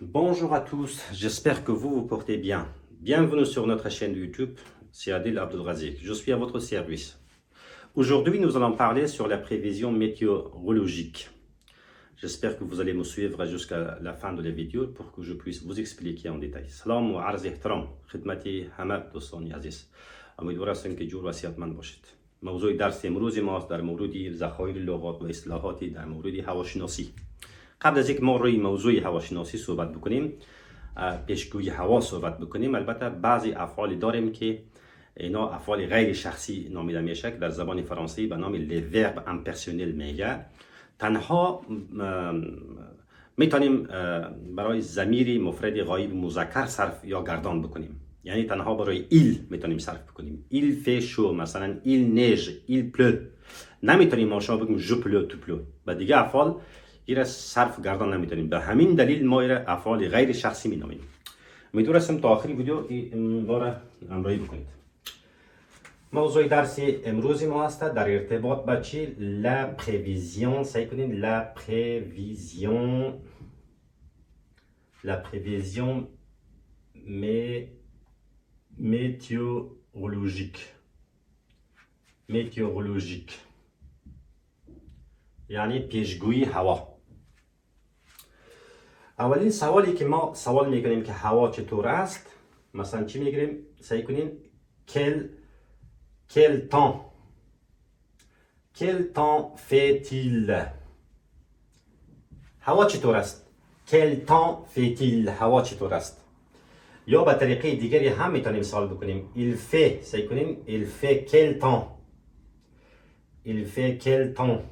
Bonjour à tous, j'espère que vous vous portez bien. Bienvenue sur notre chaîne de YouTube, c'est Adil Abdelrazik. Je suis à votre service. Aujourd'hui, nous allons parler sur la prévision météorologique. J'espère que vous allez me suivre jusqu'à la fin de la vidéo pour que je puisse vous expliquer en détail. Salam wa arz ihtiram. خدمتي همه دوستانی عزیز. امیدوار هستم که جور و صحتمند باشید. موضوع درس امروز ما در مورد ذخایر لغات و اصطلاحاتی در مورد هواشناسی. قبل از اینکه ما روی موضوع هواشناسی صحبت بکنیم، پیشگویی هوا صحبت بکنیم، البته بعضی افعال داریم که اینا افعال غیر شخصی نامیده میشه که در زبان فرانسوی به نام لورب امپرسونل میگه. تنها میتونیم برای ضمیر مفرد غایب مذکر صرف یا گردان بکنیم، یعنی تنها برای ایل میتونیم صرف بکنیم. ایل فی شو، مثلا ایل نیج، ایل پلو. نمیتونیم ما شما بگیم جو پلو تو پلو. و دیگه افعال ایره صرف گردان نمیتونیم. به همین دلیل ما ایره افعال غیر شخصی مینامیم. امیدوار هستم تا آخری ویدیو این بار همراهی بکنید. موضوع درس امروز ما هست در ارتباط با چی؟ لا پریویزیون. سعی کنید لا پریویزیون météorologique یعنی پیشگویی هوا. اولین سوالی که ما سوال میکنیم که هوا چطور است، مثلا چی میگیریم؟ سعی کنین quel temps fait-il؟ هوا چطور است؟ quel temps fait-il؟ هوا چطور است؟ یا به طریقه دیگری هم میتونیم سوال بکنیم il fait. سعی کنیم il fait quel temps؟ il fait quel temps؟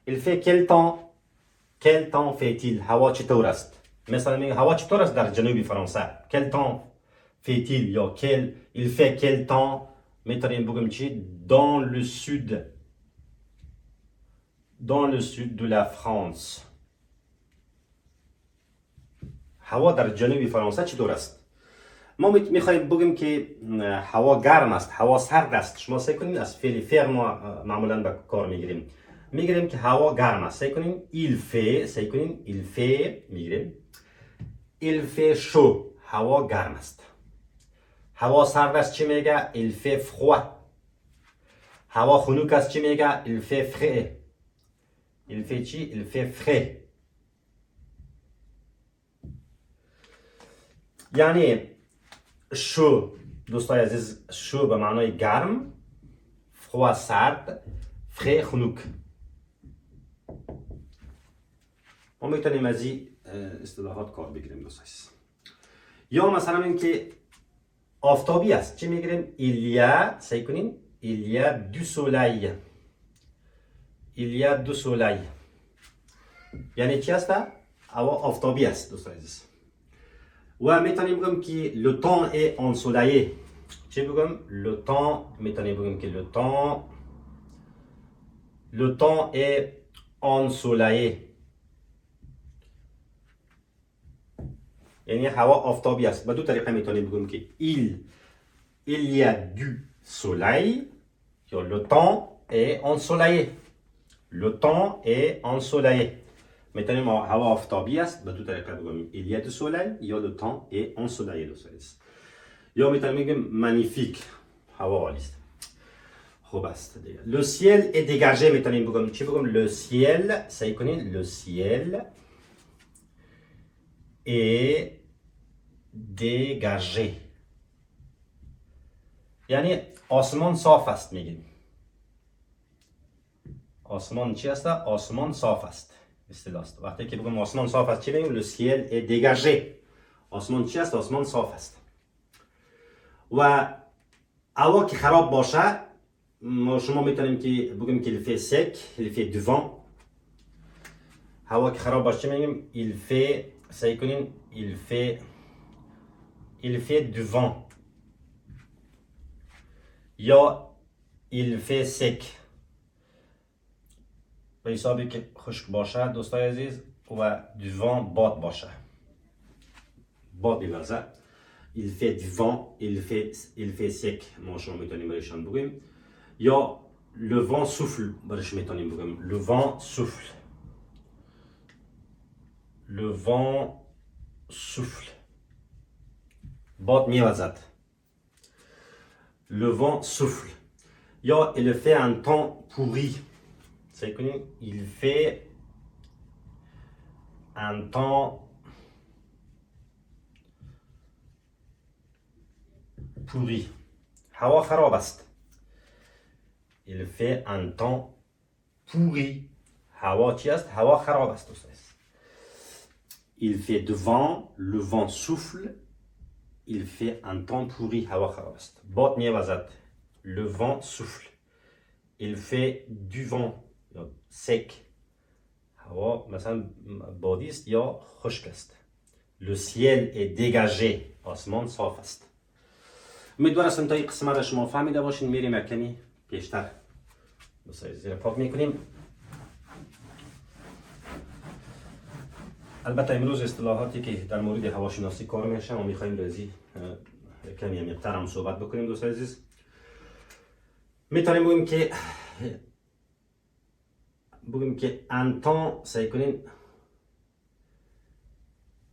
il fait quel temps fait-il؟ هوا چطور است؟ مثلا میگه هوا چطور است در جنوب فرانسه؟ quel temps fait-il؟ یا il fait quel temps؟ میتونیم بگیم چی؟ dans le sud de la France. هوا در جنوب فرانسه چطور است؟ ما میخوایم بگیم که هوا گرم است، هوا سرد است. شما سعی کنید از فعل فعل ما معمولا به کار میگیریم. میگیریم که هوا گرم است. سعی کنیم il fait. سعی کنیم il fait میگیریم. il fait chaud. هوا گرم است. هوا سرد است چی میگه؟ il fait froid. هوا خنک است چی میگه؟ il fait frais. il fait چی؟ il fait frais. یعنی شو دوستای عزیز، شو به معنای گرم، فروا سرد، فری خنک. ما میتونیم از این اصطلاحات کار بگیریم دوستای عزیز. یا مثلا این که آفتابی است چی میگیریم؟ il y a. سعی کنین il y a du soleil. il y a du soleil یعنی چی است؟ هوا آفتابی است دوستای عزیز. و میتونیم بگم که le temps est ensoleillé. چی بگم؟ le temps. میتونیم بگم که le temps est ensoleillé یعنی هوا آفتابی است. به دو طریقه میتونیم بگم که il y a du soleil یا le temps est ensoleillé. le temps est ensoleillé. میتونیم هوا آفتابی است به دو طریقه بگیم il y a du soleil یا le temps est ensoleillé. یا میتونیم بگیم magnifique. هوا عالی است. خوب است دیگه. le ciel est dégagé. میتونیم بگیم چی بگیم؟ le ciel. سعی کنین le ciel est dégagé یعنی آسمان صاف است. میگیم آسمان چی است؟ آسمان صاف است. اصطلاح است. وقتی که بگم آسمان صاف است چی میگیم؟ le ciel est dégagé. آسمان چی است؟ آسمان صاف است. و هوا که خراب باشه شما میتونیم که بگیم که il fait sec, il fait du vent. هوا که خراب باشه چی میگیم؟ il fait. سعی کنین il fait du vent یا il fait sec. به حسابی که خشک باشه دوستای عزیز و du vent باد باشه، باد می‌وزه. il fait du vent. il fait sec. ما شما میتونیم برایشان بگیم. یا le vent souffle. برایش میتونیم بگیم le vent souffle. le vent souffle. باد میوزد. Le vent souffle. یا il fait un temps pourri. C'est connu. Il fait un temps pourri. هوا خراب است. Il fait un temps pourri. هوا چی است؟ هوا خراب است. Il fait de vent, le vent souffle. Il fait un temps pourri. هوا خراب است. باد میوزد. Le vent souffle. Il fait du vent sec. هوا مثلا بادی است یا خشک است. Le ciel est dégagé. آسمان صاف است. امیدوارم تا این قسمت را شما فهمیده باشین. میریم کمی پیشتر. زیر پاک میکنیم. البته امروز اصطلاحاتی که در مورد هواشناسی کار میشه ما میخوایم رازی کمی عمیق‌تر هم صحبت بکنیم دوستان عزیز. میتونیم بگیم که un temps سعی کنین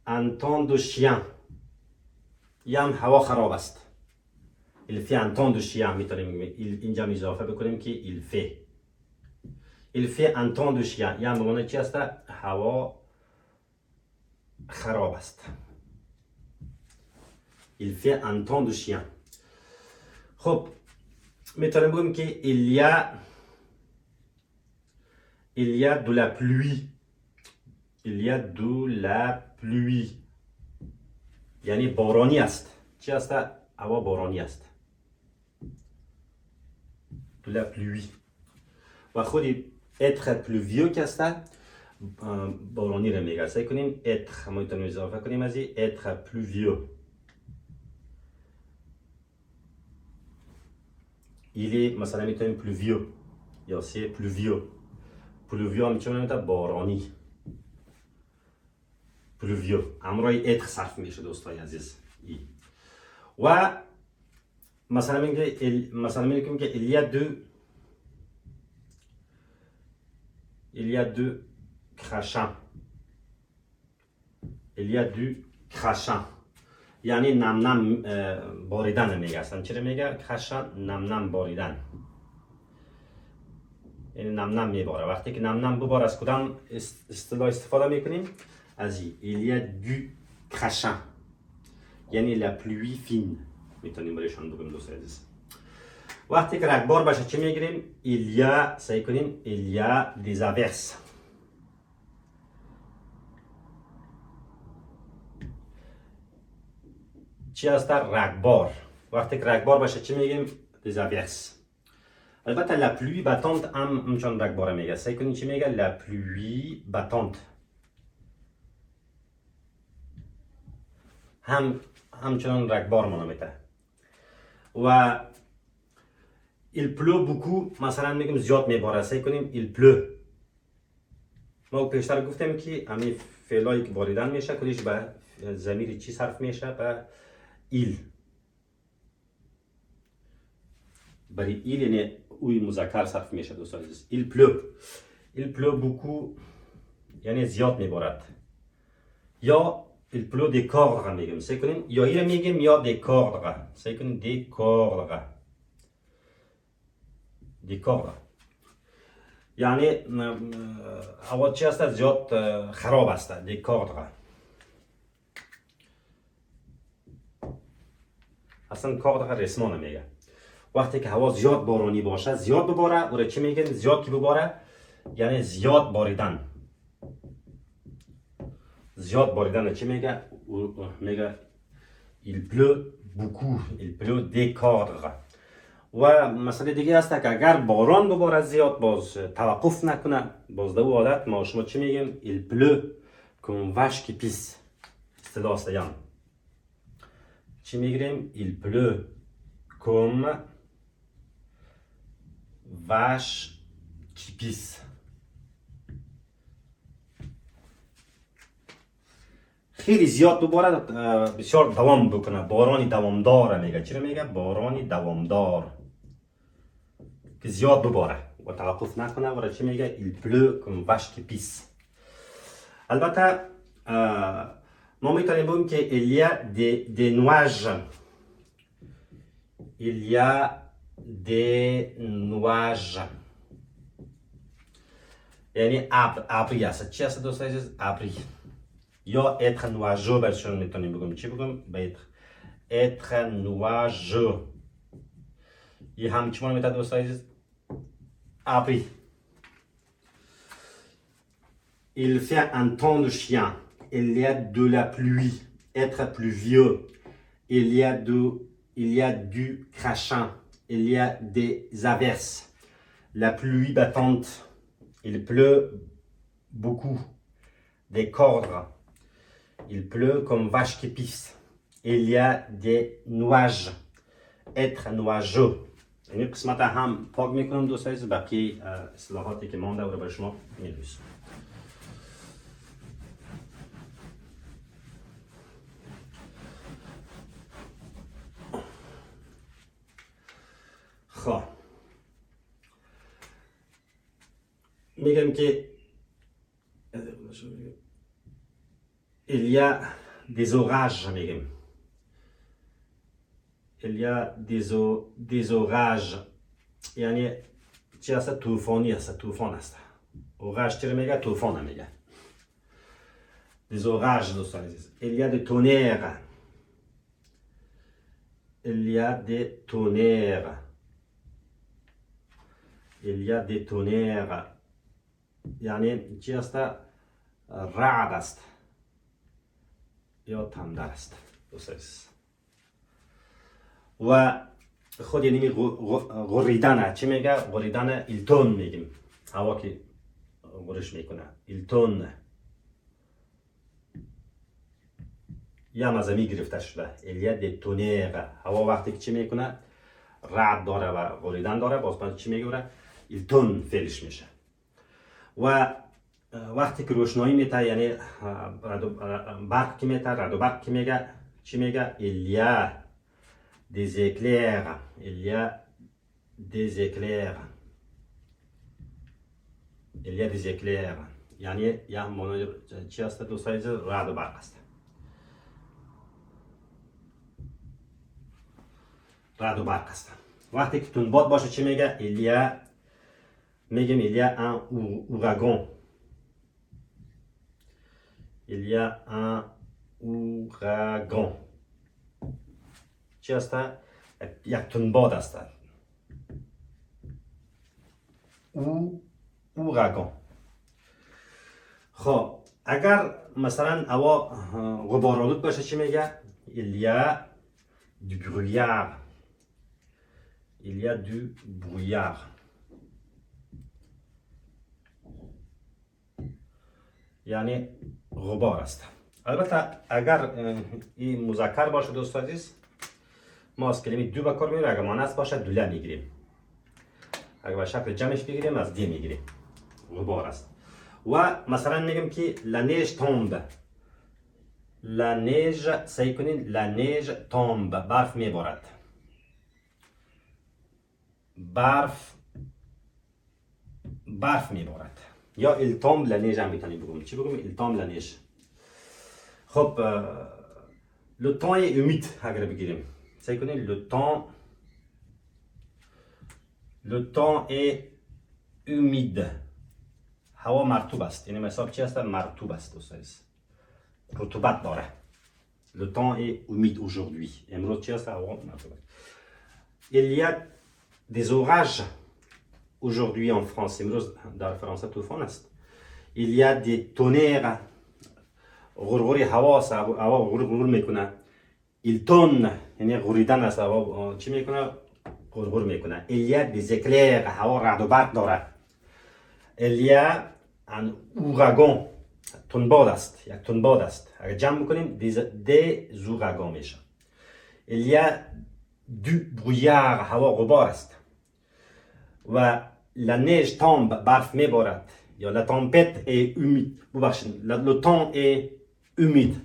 un temps de chien یعنی هوا خراب است. il fait un temps de chien میتونیم اینجا اضافه بکنیم که il fait un temps de chien یعنی به معنی چی است؟ هوا خراب است. il fait un temps de chien. خب میتونیم بگیم که il y a de la pluie. il y a de la pluie یعنی بارانی است. چی است؟ هوا بارانی است. de la pluie. و خودی être pluvieux که است بارانی را میگه. سعی کنیم être ما میتونیم اضافه کنیم از این être pluvieux. il est مثلا میتونیم pluvieux یا c'est pluvieux. pluvieux هم میتونیم بارانی. pluvieux همراه être صرف میشه دوستای عزیز. و مثلا میگیم که il y a deux crachats. il y a du crachat یعنی نم نم باریدن میگه. اصلا چرا میگه crachat؟ نم نم باریدن یعنی نم نم میباره. وقتی که نم نم بباره از کدام اصطلاح استفاده میکنیم؟ از این il y a du crachat یعنی la pluie fine میتونیم برایشان بگیم دوستان عزیز. وقتی که رگبار باشه چی میگیریم؟ il y a سعی کنیم il y a des averses. چی است رگبار؟ وقتی که رگبار باشه چی میگیم؟ des averses. البته la pluie battante هم همچون رگبار میگه. سعی کنیم چی میگه؟ la pluie battante همچنان رگبار منامیته. و il pleut beaucoup مثلا میگیم زیاد میباره. سعی کنیم il pleut. ما پیشتر گفتیم که همین فعلایی که باریدن میشه کلیش به ضمیر چی صرف میشه؟ به il. برای il یعنی اوی مذکر صرف میشه دوستان عزیز. il pleut beaucoup یعنی زیاد میبارد. یا il pleut des cordes میگیم. سعی کنیم یا این میگیم یا des cordes. سعی کنیم des cordes. des cordes یعنی هوا چی است؟ زیاد خراب است. des cordes اصلا cordes رسمان میگه. وقتی که هوا زیاد بارانی باشه زیاد بباره و چی میگن؟ زیاد که بباره یعنی زیاد باریدن. زیاد باریدن چی میگه؟ میگه il pleut beaucoup. il pleut des cordes. و مسئله دیگه است که اگر باران بباره زیاد باز توقف نکنه باز دو عادت ما شما چی میگیم؟ il pleut comme vache qui pisse. اصطلاح است یعنی چی میگیم؟ il pleut comme vache qui pisse. خیلی زیاد بباره بسیار دوام بکنه. بارانی دوامدار میگه. چی میگه؟ بارانی دوامدار که زیاد بباره و توقف نکنه و چی میگه؟ il pleut comme vache qui pisse. البته ما میتونیم بگیم که il y a des nuages. Il y a des nuages. یعنی ابری است. چی است دوست عزیز؟ ابری. یا être nuageux برشون میتونیم بگیم. چی بگم؟ être nuageux. یه هم چی میتونه دوست عزیز؟ ابری. Il fait un temps de chien. Il y a de la pluie. Être pluvieux. Il y a du crachin. Il y a des averses. La pluie battante. Il pleut beaucoup. Des cordes. Il pleut comme vache qui pisse. Il y a des nuages. Être nuageux. این قسمت هم پاک میکنم دوست عزیز. بقیه اصطلاحاتی که مانده رو برای شما می‌نویسم. خب میگم که il y a des orages میگم. il y a des orages یعنی چی هست؟ طوفانی هست. طوفان هست. اوراژ چی میگه؟ طوفان میگه. des orages دوستان عزیز. il y a des tonnerres. il y a des tonnerres. il y a des tonnerres یعنی چی هست؟ رعد است یا تندر است دوست عزیز. و خود یعنی غریدن. چی میگه؟ غریدن ایلتون میگیم. هوا که غرش میکنه ایلتون یا مزمی گرفته شده. il y a des tonnerres. هوا وقتی که چی میکنه؟ رعد داره و غریدن داره. باز چی میگه؟ ایلتون فعلش میشه. و وقتی که روشنایی میته یعنی برق که میته، رعد و برق که میگه چی میگه؟ il y a des éclairs. il y a des éclairs. il y a des éclairs یعنی یا معنی چی هست دوست عزیز؟ رعد و برق است. رعد و برق است. وقتی که تندباد باشه چی میگه؟ il y a میگم il y a un ouragan. il y a un ouragan. چی هست؟ یک تندباد است. ouragan. خب اگر مثلا هوا غبارآلود باشه چی میگه؟ il y a du brouillard. il y a du brouillard. یعنی غبار است. البته اگر این مذکر باشه دوست عزیز ما از کلمه دو به کار میبریم. اگر مؤنث باشه دوله میگیریم. اگر به شکل جمعش بگیریم از دی میگیریم. غبار است. و مثلا میگم که la neige tombe. la neige سعی کنین la neige tombe. برف میبارد. برف میبارد. یا il tombe la neige هم میتونیم بگم. چی بگم؟ il tombe la neige. خب le temps est humide اگر بگیریم. سعی کنید le temps est humide. هوا مرطوب است. یعنی مثلا چی هست؟ مرطوب است دوست عزیز. رطوبت داره. le temps est humide aujourd'hui. امروز چی هست؟ هوا مرطوب است. il y a des orages aujourd'hui en France. امروز در فرانسه طوفان است. il y a des tonnerres. غرغری هوا است. هوا غرغر میکنه. il tonne یعنی غریدن است. هوا چی میکنه؟ غرغر میکنه. il y a des éclairs. هوا رعد و برق داره. il y a un ouragan. تندباد است. یک تندباد است. اگر جمع میکنیم des ouragans میشه. il y a du brouillard. هوا غبار است. و la neige tombe. برف میبارد. یا la tempête est humide. ببخشید le temps est humide.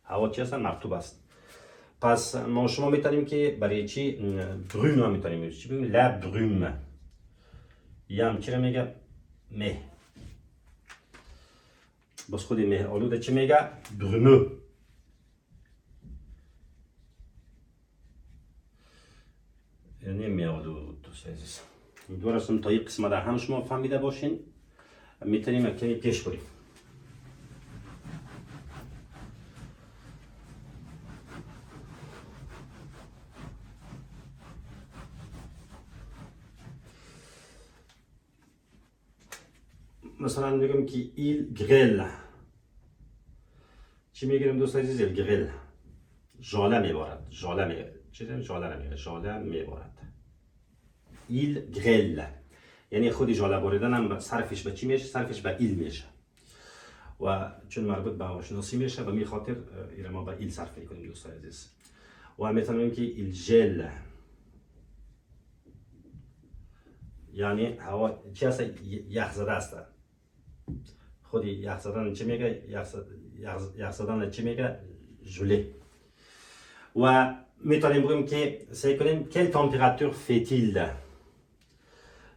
هوا چی هست؟ مرطوب است. پس ما شما میتونیم که برای چی بروم هم میتونیم چی بگیم؟ la brume. یا هم چی رو میگه؟ مه. باز خود مه آلوده چی میگه؟ برمو. یعنی مه آلود دوست عزیز. امیدوارم تا این قسمت هم شما فهمیده باشین. میتونیم کمی پیش بریم. مثلا میگم که ایل گریل. چی میگیرم دوست عزیز؟ ایل گریل. ژاله میبارد. ژاله می چیزی ژاله نمیگه. ژاله میبارد. ایل گریل. یعنی خودی ژاله باریدن هم صرفش به چی میشه؟ صرفش به ایل میشه. و چون مربوط به هواشناسی میشه به می خاطر ایره ما به ایل صرف میکنیم دوست عزیز. و میتونیم که ایل ژل. یعنی هوا چی هست؟ یخ زده است. خودی یخ زدن چی میگه؟ یخ زدن چی میگه؟ ژله. و میتونیم بگیم که سعی کنیم کل تمپراتور فیتیل.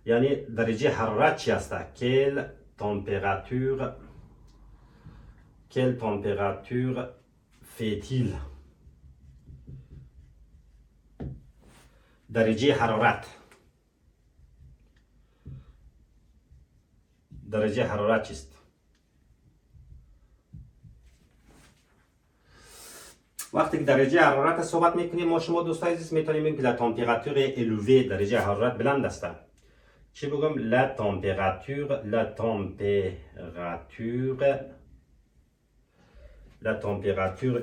یعنی درجه حرارت چی هست؟ کل تمپراتور فیتیل. درجه حرارت. درجه حرارت چیست؟ وقتی که درجه حرارت صحبت میکنیم ما شما دوستان عزیز میتونیم بگیم که لا تمپراتور الووی درجه حرارت بلند است. چی بگم؟ لا تمپراتور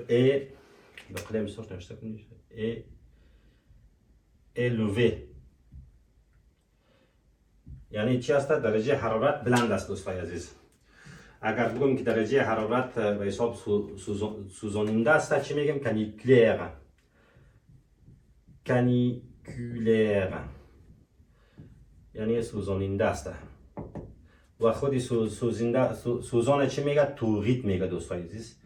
est بقلم سرخ نوشته کنید est élevé. یعنی چی است؟ درجه حرارت بلند است دوستان عزیز. اگر بگم که درجه حرارت به حساب سوزاننده است چی میگم؟ کانیکولر. یعنی سوزاننده است. و خودی سوزان چی میگه؟ توریت میگه دوستان عزیز.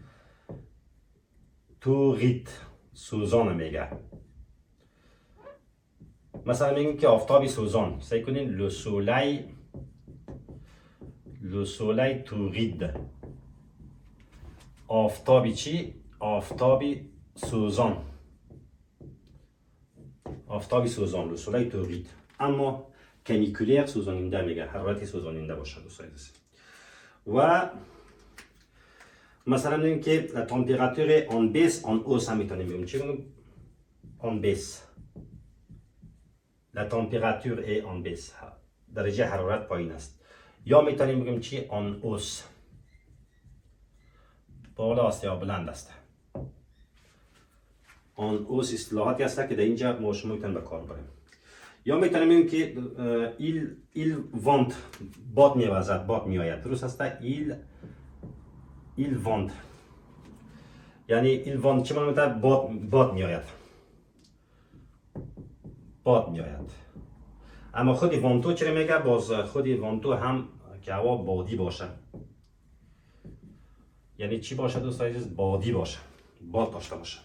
توریت سوزان میگه. مثلا میگیم که آفتابی سوزان. سعی کنین le soleil torride. آفتابی چی؟ آفتابی سوزان. آفتابی سوزان. le soleil torride. اما کانیکولر سوزاننده میگه. حرارتی سوزاننده باشه دوستان عزیز. و مثلا میگیم که la température en baisse en hausse هم میتونیم بگیم. چی میگیم؟ en baisse. La température est en baisse. درجه حرارت پایین است. یا میتونیم بگیم چی؟ en hausse. بالا است یا بلند است. en hausse اصطلاحاتی است که در اینجا ما شما میتونیم به کار بریم. یا میتونیم بگیم که il vente. باد میوزد، باد میآید. درست است؟ il vente. یعنی il vente چی معنی داره؟ باد میآید. باد میآید. اما خودی وانتو چرا میگه؟ باز خودی وانتو هم که هوا بادی باشه. یعنی چی باشه دوستان عزیز؟ بادی باشه. باد داشته باشه.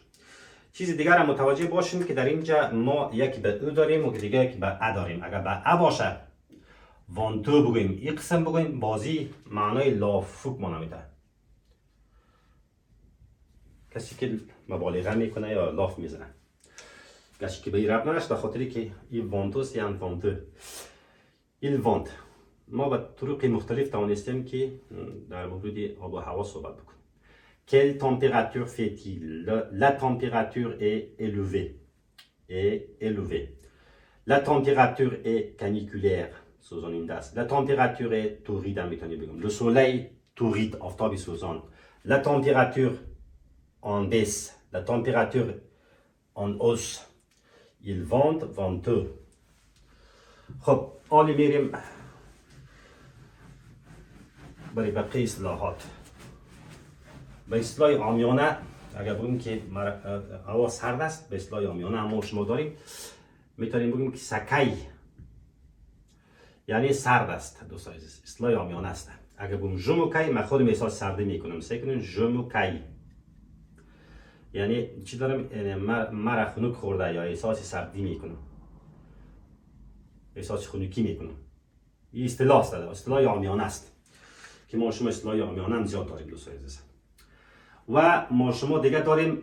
چیز دیگر هم متوجه باشیم که در اینجا ما یکی به او داریم و دیگه یکی به ا داریم. اگر به ا باشه وانتو بگویم، این قسم بگویم، بازی معنای لافوک ما نمیده. کسی که مبالغه میکنه یا لاف میزنه. کسی که به این رب نداشت به خاطری که این وانتوس یا وانتو. این وانت. ما به طرق مختلف توانستیم که در مورد آب و هوا صحبت بکنیم. Quelle température fait-il? La température est élevée. La température est caniculaire. La température est torride. Le soleil torride. La température en baisse. La température en hausse. Il vente, venteux. خب حالا میریم برای بقیه اصطلاحات. به اصطلاح عامیانه اگر بگیم که هوا سرد است، به اصطلاح عامیانه اما شما داریم میتونیم بگیم که سکی یعنی سرد است دوستان عزیز. اصطلاح عامیانه است. اگر بگیم ژموکی من خودم احساس سردی میکنم. سعی کنین ژموکی یعنی چی دارم؟ یعنی مرا خنک خورده یا احساس سردی میکنم. احساس خنکی میکنم. این اصطلاح است. اصطلاح عامیانه است. که ما شما اصطلاح عامیانه هم زیاد داریم دوستان عزیز. و ما شما دیگه داریم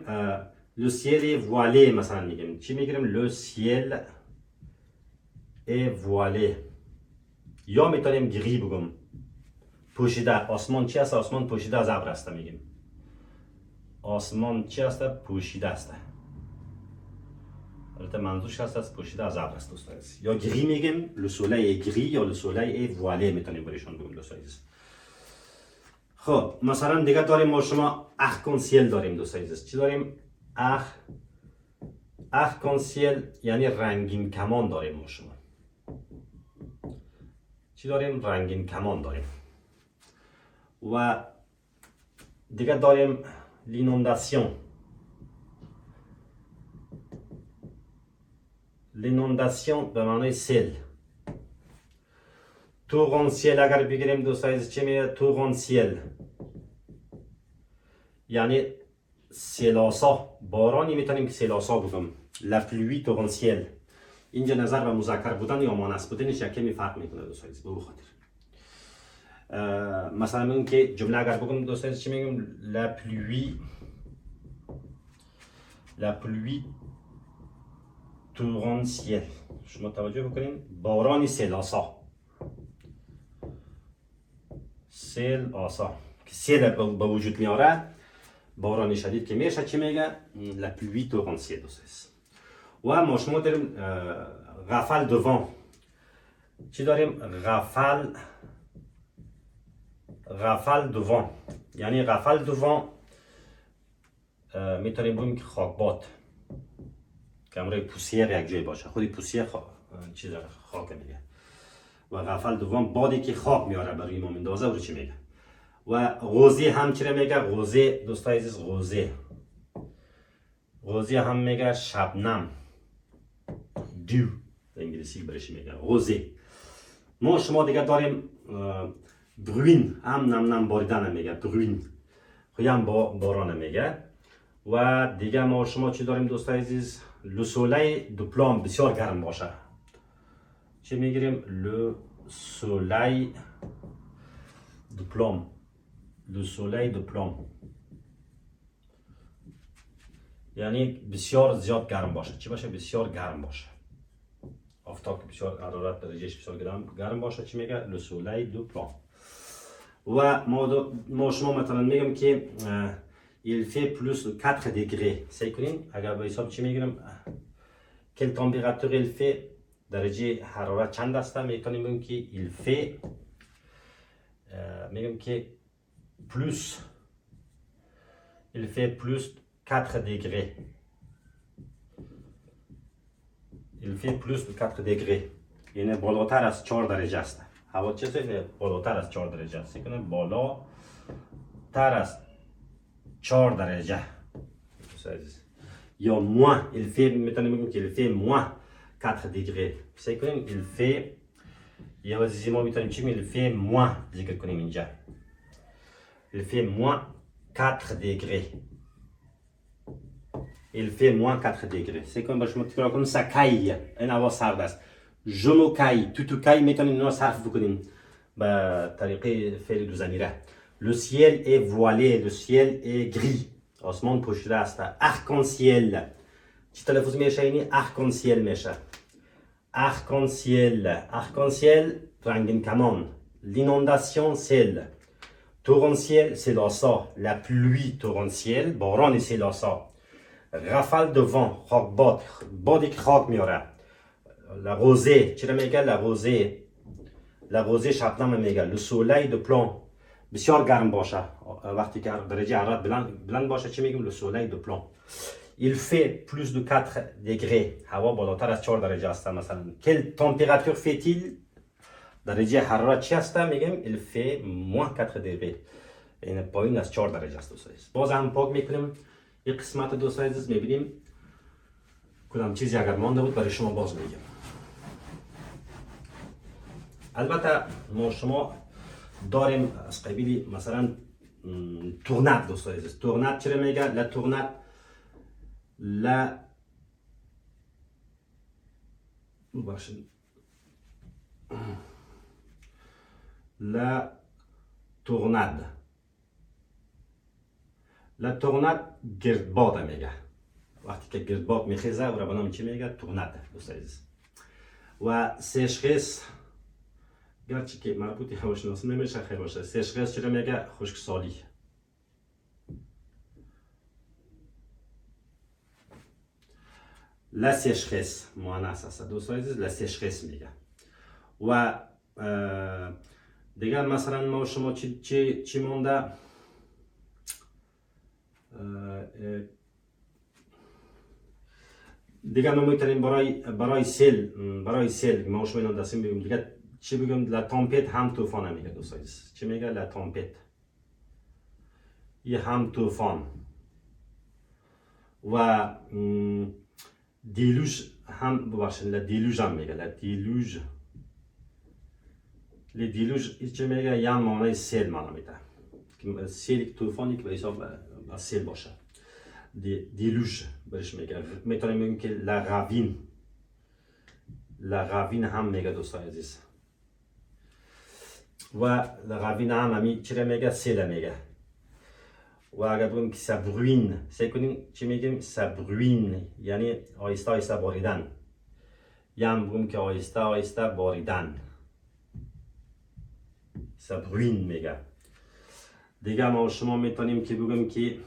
لو سیل وواله مثلا میگیم. چی میگیریم؟ لو سیل وواله، یا میتونیم گری بگم، پوشیده. آسمان چی است؟ آسمان پوشیده از ابر است میگیم. آسمان چی است؟ پوشیده است. البته منظورش هست پوشیده از ابر است دوستان عزیز. یا گری میگیم، لو سولی گری یا لو سولی وواله میتونیم برایشون بگیم دوستان عزیز. خب مثلا دیگه داریم ما شما ارکانسیل داریم دوستان عزیز. چی داریم؟ ارکانسیل یعنی رنگین کمان داریم ما شما. چی داریم؟ رنگین کمان داریم. و دیگه داریم لینونداسیون. لینونداسیون به معنای سیل. تورانسیل اگر بگیریم دوستان عزیز چی میگه؟ تورانسیل یعنی سیلاسا، بارانی میتونیم که سیلاسا بگم. لا پلوی تورانسیل. اینجا نظر به مذکر بودن یا مؤنث بودنش یکمی فرق میکنه دوستان عزیز. به او خاطر مثلا میگم که جمله اگر بگم دوستان عزیز چی میگم؟ لا پلوی تورانسیل. شما توجه بکنین، بارانی سیلاسا. سیل آسا که سیل به وجود میاره، باران شدید که میشه چی میگه؟ لا پلوی تورانسیل دوستان عزیز. و ما شما داریم غفل دوان. چی داریم؟ غفل دوان یعنی غفل دوان میتونیم بگیم که خاکباد، که امروی پوسیر یک جای باشه. خودی پوسیر چیز خاک میگه. و غفل دوان بادی که خاک میاره برای ما میندازه و چی میگه. و غوزی هم چی میگه؟ غوزی دوستان عزیز، غوزی هم میگه شبنم، دیو به انگلیسی برش میگه غوزی. ما شما دیگه داریم بروین، هم نم باریدن میگه، بروین خیلی هم باران میگه. و دیگه ما شما چی داریم دوستان عزیز؟ لو سولی دو پلام، بسیار گرم باشه. چی میگیریم؟ لو سولی دو پلام. لو سولی دو پلام یعنی بسیار زیاد گرم باشه. چی باشه؟ بسیار گرم باشه. آفتاب که بسیار حرارت درجهش بسیار گرم باشه چی میگه؟ لو سولی دو پلام. و ما شما مثلا میگم که il fait plus de 4 degrés. سعی کنین اگر به حساب چی میگیرم؟ quelle température il fait، درجه حرارت چند است؟ میتونیم بگیم که il fait میگم که plus، il fait plus 4 degrés. il fait plus de 4 degrés یعنی بالاتر از 4 درجه است. هوا چه سه؟ بالاتر از 4 درجه است. کنه بالاتر از 4 درجه. یا moins il fait، میتونیم بگیم که il fait moins 4 degrés. سعی کنیم il fait، یا واسه ما میتونیم چی میگیم؟ il fait moins ذکر کنیم اینجا. il fait moins 4 degrés. il fait moins 4 degrés. سعی کنیم با شما تکرار کنیم. سکای این هوا سرد است. je me caille، تو کای میتونیم اینا صرف بکنیم به طریقه فعل دو ضمیره. le ciel est voilé، le ciel est gris. آسمان پوشیده است. arc-en-ciel چی تلفظ میشه اینی؟ arc-en-ciel میشه. arc-en-ciel رنگین کمان. l'inondation sel. torrentiel سیلاسا. la pluie torrentielle باران سیلاسا. rafale de vent خاکباد، بادی که خاک میاره. la rosée چی میگه؟ la rosée شبنم میگه. le soleil de plomb بسیار گرم باشه. وقتی که درجه حرارت بلند باشه چی میگیم؟ le soleil de plomb. il fait plus de 4 degrés. هوا بالاتر از 4 درجه است مثلا. quelle température fait-il؟ درجه حرارت چی است؟ میگیم il fait moins 4 degrés. این پایین از 4 درجه است دوستان. باز هم پاک میکنیم این قسمت دوستان عزیز، میبینیم کدام چیزی اگر مانده بود برای شما باز میگم. البته ما شما داریم از قبیل مثلا تورناد دوستان عزیز. تورناد چرا میگه؟ لا تورناد لا تورناد. لا تورناد گردباد میگه. وقتی که گردباد میخیزه او را به نام چی میگه؟ تورناد. دوست عزیز. و سشخص گرچه که مربوطی هواشناسی نمیشه خیلی باشه. سشخص چرا میگه؟ خشکسالی. لا سشخص مؤنث است. دوست عزیز لا سشخص میگه. و دیگر مثلا ما شما چی مونده؟ دیگر ما میتونیم برای سیل ما شما اینا دستیم بگیم. دیگر چی بگم؟ لا تامپت هم طوفان میگه. دوست عزیز چی میگه؟ لا تامپت یه هم طوفان. و دیلوژ هم ببخشید لا دیلوژ هم میگه. لا دیلوژ دیلوژ چه میگه؟ یه معنی سیل معنی میده. سیل طوفانی که به حساب سیل باشه. دیلوژ برش میگه. میتونیم بگیم که لا راوین هم میگه. دوستان عزیز و لا راوین هم همی چرا میگه؟ سیل میگه. و اگر بگیم که سبروین سعی کنیم چی میگیم؟ سبروین یعنی آهسته آهسته باریدن. یا هم بگیم که آهسته آهسته باریدن. سبروین میگه. دیگه ما شما میتونیم که بگیم که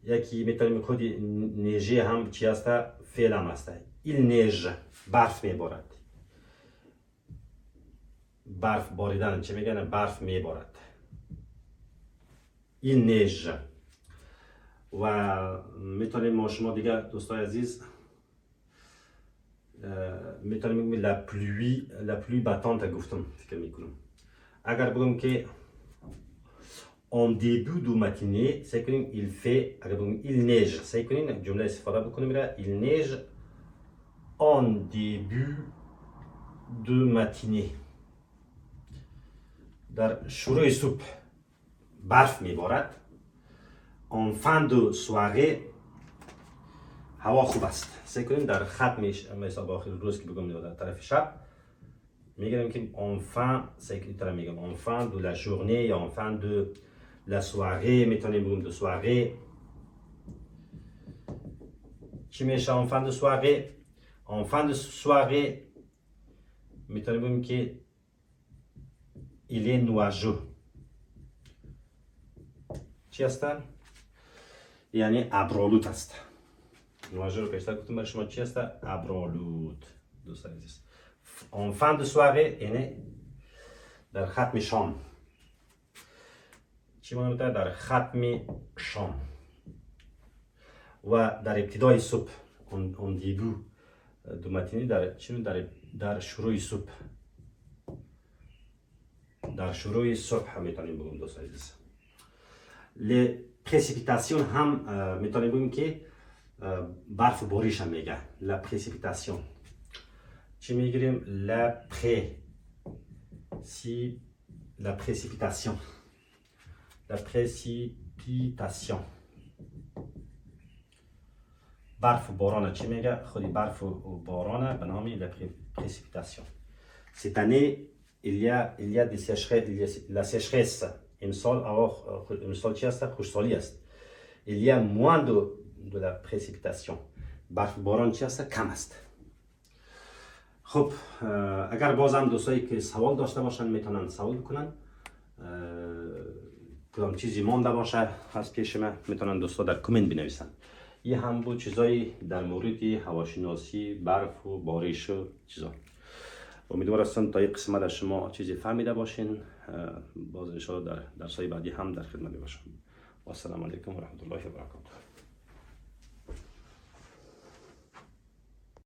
یکی میتونیم خود نیجه هم چی هسته؟ فعل هم هسته. ایل نیج برف میبارد. برف باریدن چی میگن؟ برف میبارد. ایل نیج. و میتونیم ما شما دیگه دوستای عزیز میتونیم بگیم لا پلوی باتانت گفتم فکر میکنم. اگر بگم که en début de matinée سعی کنیم il fait. اگر بگم il neige سعی کنیم جمله استفاده بکنیم را il neige en début de matinée. در شروع صبح برف میبارد. en fin de soirée هوا خوب است. سعی کنیم در ختم مثلا آخر روز که بگم در طرف شب میگم که en fin سعی کنیم میگم en fin de la journée یا en fin de la soirée میتونیم بگیم de soirée. چی میشه en fin de soirée؟ en fin de soirée میتونیم بگیم که il est nuageux. چی هستن؟ یعنی ابرآلود است. نواژه رو پیشتر گفتم برای شما چی هست؟ ابرآلود. دوستان عزیز en fin de soirée یعنی در ختم شام. چی معنی میده؟ در ختم شام. و در ابتدای صبح on début de matinée در چی؟ در شروع صبح. در شروع صبح میتونیم بگیم دوستان عزیز. les précipitations هم میتونیم بگیم که برف باریش هم میگه. la précipitation چی میگیریم؟ la précipitation برف و باران چی میگه؟ خودی برف و باران به نام la précipitation. cette année il y a des sécheresses. la sécheresse امسال چی هست؟ خشکسالی است. il y a moins de la précipitation. برف و باران چی هست؟ کم است. خب اگر بازم دوستایی که سوال داشته باشن میتونن سوال بکنن. کدام چیزی مانده باشه از پیش من میتونن دوستا در کامنت بنویسن. این هم بود چیزایی در مورد هواشناسی، برف و بارش و چیزا. امیدوار هستم تا این قسمت از شما چیزی فهمیده باشین. باز ان شاء الله در درس‌های بعدی هم در خدمت باشم. و السلام علیکم و رحمت الله و برکاته.